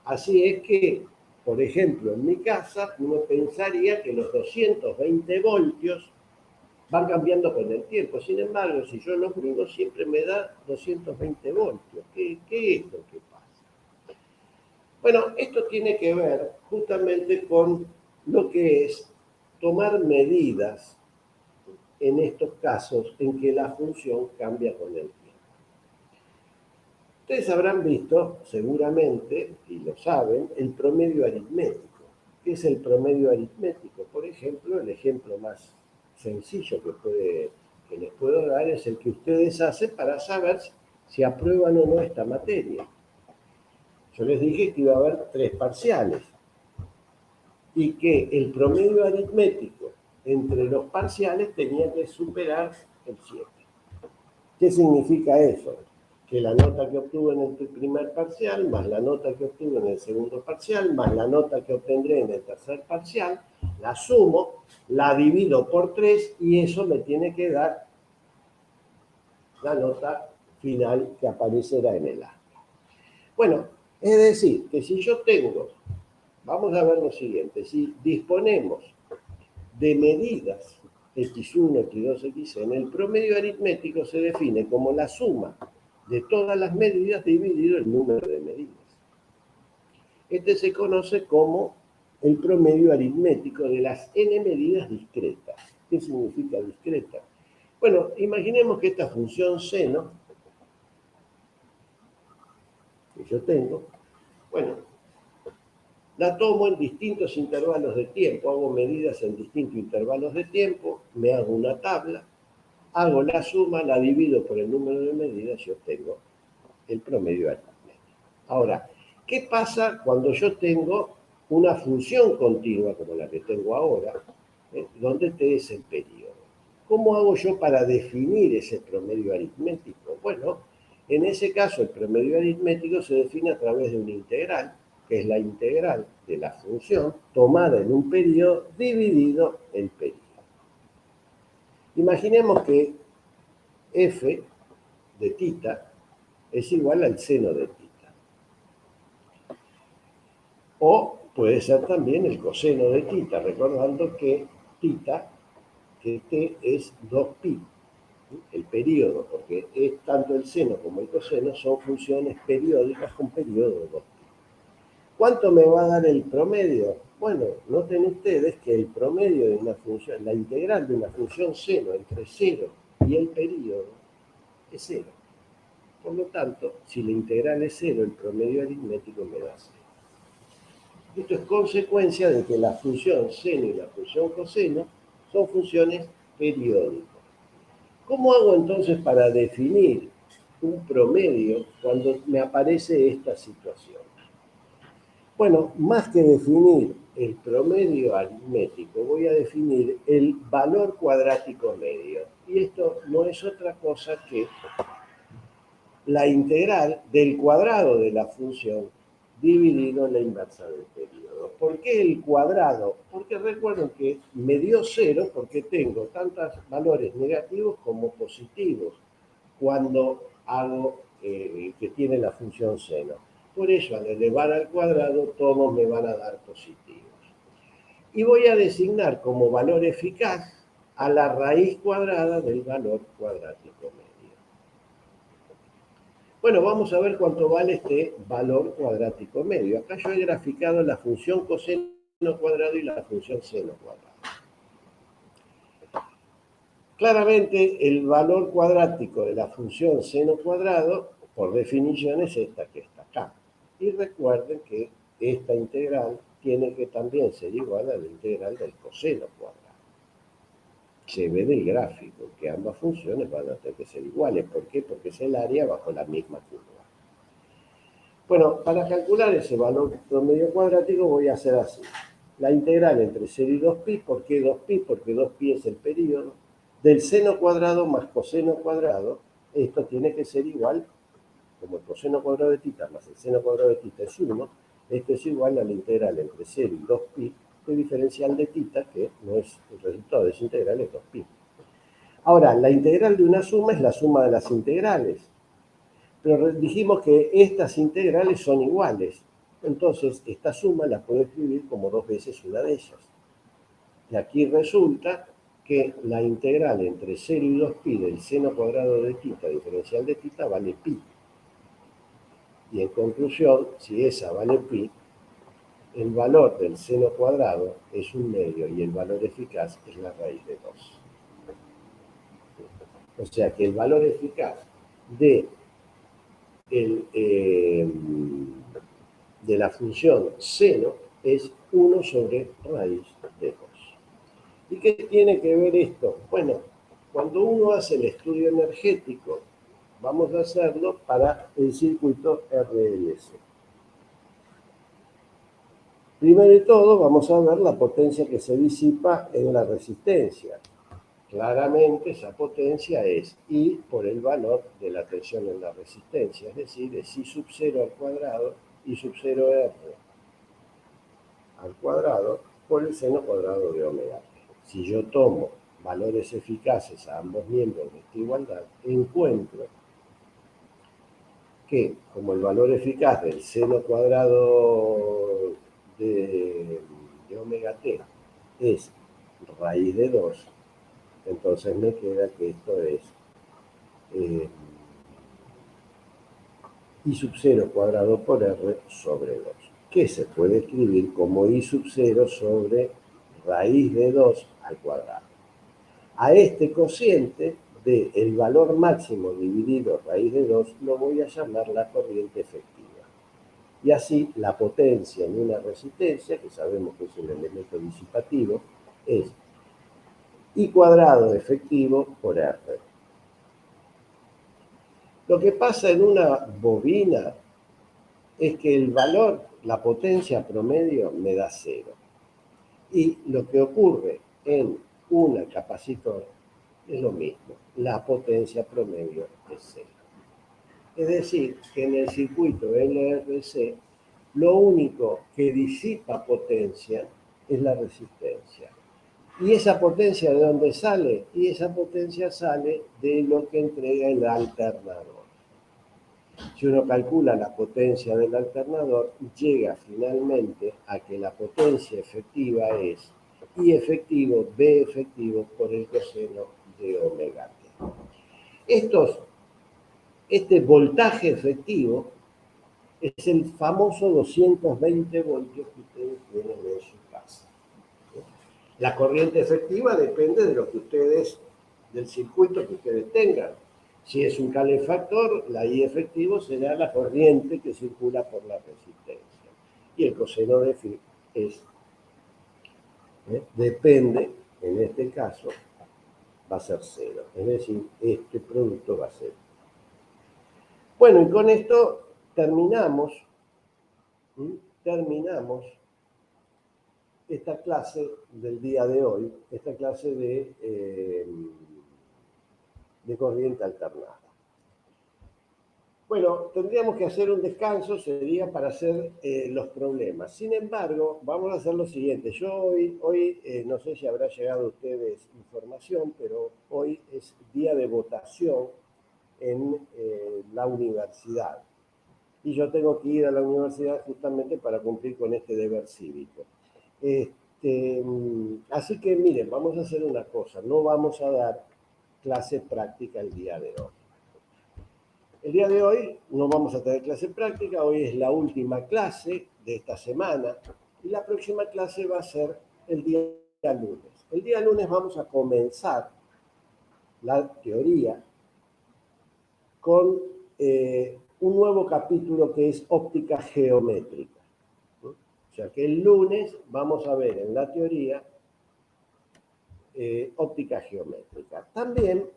A: Así es que, por ejemplo, en mi casa, uno pensaría que los 220 voltios van cambiando con el tiempo. Sin embargo, si yo los mido, siempre me da 220 voltios. ¿Qué es lo que pasa? Bueno, esto tiene que ver justamente con lo que es tomar medidas en estos casos en que la función cambia con el tiempo. Ustedes habrán visto, seguramente, y lo saben, el promedio aritmético. ¿Qué es el promedio aritmético? Por ejemplo, el ejemplo más sencillo que les puedo dar es el que ustedes hacen para saber si aprueban o no esta materia. Yo les dije que iba a haber 3 parciales y que el promedio aritmético entre los parciales tenía que superar el 7. ¿Qué significa eso? Que la nota que obtuve en el primer parcial, más la nota que obtuve en el segundo parcial, más la nota que obtendré en el tercer parcial, la sumo, la divido por 3 y eso me tiene que dar la nota final que aparecerá en el acta. Bueno, es decir, que si yo tengo, vamos a ver lo siguiente, si disponemos de medidas x1, x2, xn, el promedio aritmético se define como la suma de todas las medidas dividido el número de medidas. Este se conoce como el promedio aritmético de las n medidas discretas. ¿Qué significa discreta? Bueno, imaginemos que esta función seno que yo tengo, bueno, La tomo en distintos intervalos de tiempo, hago medidas en distintos intervalos de tiempo, me hago una tabla, hago la suma, la divido por el número de medidas y obtengo el promedio aritmético. Ahora, ¿qué pasa cuando yo tengo una función continua como la que tengo ahora, donde T es el periodo? ¿Cómo hago yo para definir ese promedio aritmético? Bueno, en ese caso el promedio aritmético se define a través de una integral, que es la integral de la función tomada en un periodo dividido el periodo. Imaginemos que f de tita es igual al seno de tita. O puede ser también el coseno de tita, recordando que tita, que t es 2pi, el periodo, porque es tanto el seno como el coseno son funciones periódicas con periodo de 2pi. ¿Cuánto me va a dar el promedio? Bueno, noten ustedes que el promedio de una función, la integral de una función seno entre 0 y el periodo es 0. Por lo tanto, si la integral es 0, el promedio aritmético me da 0. Esto es consecuencia de que la función seno y la función coseno son funciones periódicas. ¿Cómo hago entonces para definir un promedio cuando me aparece esta situación? Bueno, más que definir el promedio aritmético, voy a definir el valor cuadrático medio. Y esto no es otra cosa que la integral del cuadrado de la función dividido en la inversa del periodo. ¿Por qué el cuadrado? Porque recuerden que me dio 0 porque tengo tantos valores negativos como positivos cuando hago que tiene la función seno. Por eso, al elevar al cuadrado, todos me van a dar positivos. Y voy a designar como valor eficaz a la raíz cuadrada del valor cuadrático medio. Bueno, vamos a ver cuánto vale este valor cuadrático medio. Acá yo he graficado la función coseno cuadrado y la función seno cuadrado. Claramente, el valor cuadrático de la función seno cuadrado, por definición, es esta que está acá. Y recuerden que esta integral tiene que también ser igual a la integral del coseno cuadrado. Se ve del gráfico que ambas funciones van a tener que ser iguales. ¿Por qué? Porque es el área bajo la misma curva. Bueno, para calcular ese valor promedio cuadrático voy a hacer así. La integral entre 0 y 2pi, ¿por qué 2pi? Porque 2pi es el periodo. Del seno cuadrado más coseno cuadrado, esto tiene que ser igual, como el coseno cuadrado de tita más el seno cuadrado de tita es 1, esto es igual a la integral entre 0 y 2pi de diferencial de tita, que no es el resultado de esa integral, es 2pi. Ahora, la integral de una suma es la suma de las integrales. Pero dijimos que estas integrales son iguales. Entonces, esta suma la puedo escribir como 2 veces una de ellas. Y aquí resulta que la integral entre 0 y 2pi del seno cuadrado de tita diferencial de tita vale pi. Y en conclusión, si esa vale pi, el valor del seno cuadrado es 1/2 y el valor eficaz es la raíz de 2. O sea que el valor eficaz de la función seno es 1 sobre raíz de 2. ¿Y qué tiene que ver esto? Bueno, cuando uno hace el estudio energético, vamos a hacerlo para el circuito RLC. Primero de todo, vamos a ver la potencia que se disipa en la resistencia. Claramente esa potencia es I por el valor de la tensión en la resistencia, es decir, es I sub 0 al cuadrado, I sub 0 R al cuadrado por el seno cuadrado de omega t. Si yo tomo valores eficaces a ambos miembros de esta igualdad, encuentro que como el valor eficaz del seno cuadrado de omega t es raíz de 2, entonces me queda que esto es I sub 0 cuadrado por R sobre 2, que se puede escribir como I sub 0 sobre raíz de 2 al cuadrado. A este cociente del valor máximo dividido raíz de 2 lo voy a llamar la corriente efectiva. Y así la potencia en una resistencia, que sabemos que es un elemento disipativo, es I cuadrado efectivo por R. Lo que pasa en una bobina es que el valor, la potencia promedio, me da 0. Y lo que ocurre en un capacitor es lo mismo. La potencia promedio es 0. Es decir, que en el circuito LRC, lo único que disipa potencia es la resistencia. ¿Y esa potencia de dónde sale? Y esa potencia sale de lo que entrega el alternador. Si uno calcula la potencia del alternador, llega finalmente a que la potencia efectiva es I efectivo, B efectivo por el coseno de omega t. Este voltaje efectivo es el famoso 220 voltios que ustedes tienen en su casa. La corriente efectiva depende de lo que ustedes, del circuito que ustedes tengan. Si es un calefactor, la I efectivo será la corriente que circula por la resistencia. Y el coseno de phi es, depende, en este caso, va a ser 0. Es decir, este producto va a ser. Bueno, y con esto terminamos esta clase del día de hoy, esta clase de corriente alternada. Bueno, tendríamos que hacer un descanso, sería para hacer los problemas. Sin embargo, vamos a hacer lo siguiente. Yo hoy no sé si habrá llegado a ustedes información, pero hoy es día de votación en la universidad. Y yo tengo que ir a la universidad justamente para cumplir con este deber cívico. Así que miren, vamos a hacer una cosa, no vamos a dar clase práctica el día de hoy. El día de hoy no vamos a tener clase práctica, hoy es la última clase de esta semana y la próxima clase va a ser el día lunes. El día lunes vamos a comenzar la teoría con un nuevo capítulo que es óptica geométrica. O sea que el lunes vamos a ver en la teoría óptica geométrica. También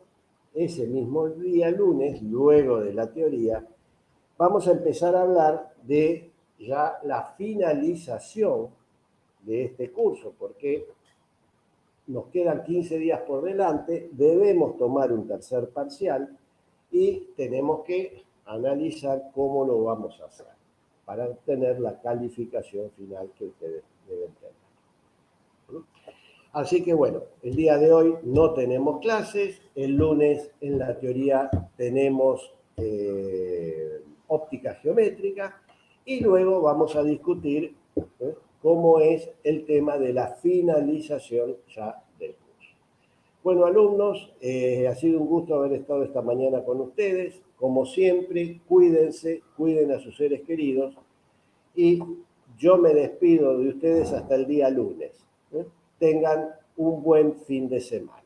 A: ese mismo día lunes, luego de la teoría, vamos a empezar a hablar de ya la finalización de este curso, porque nos quedan 15 días por delante, debemos tomar un tercer parcial y tenemos que analizar cómo lo vamos a hacer para obtener la calificación final que ustedes deben tener. Así que bueno, el día de hoy no tenemos clases, el lunes en la teoría tenemos óptica geométrica y luego vamos a discutir cómo es el tema de la finalización ya del curso. Bueno, alumnos, ha sido un gusto haber estado esta mañana con ustedes. Como siempre, cuídense, cuiden a sus seres queridos y yo me despido de ustedes hasta el día lunes. Tengan un buen fin de semana.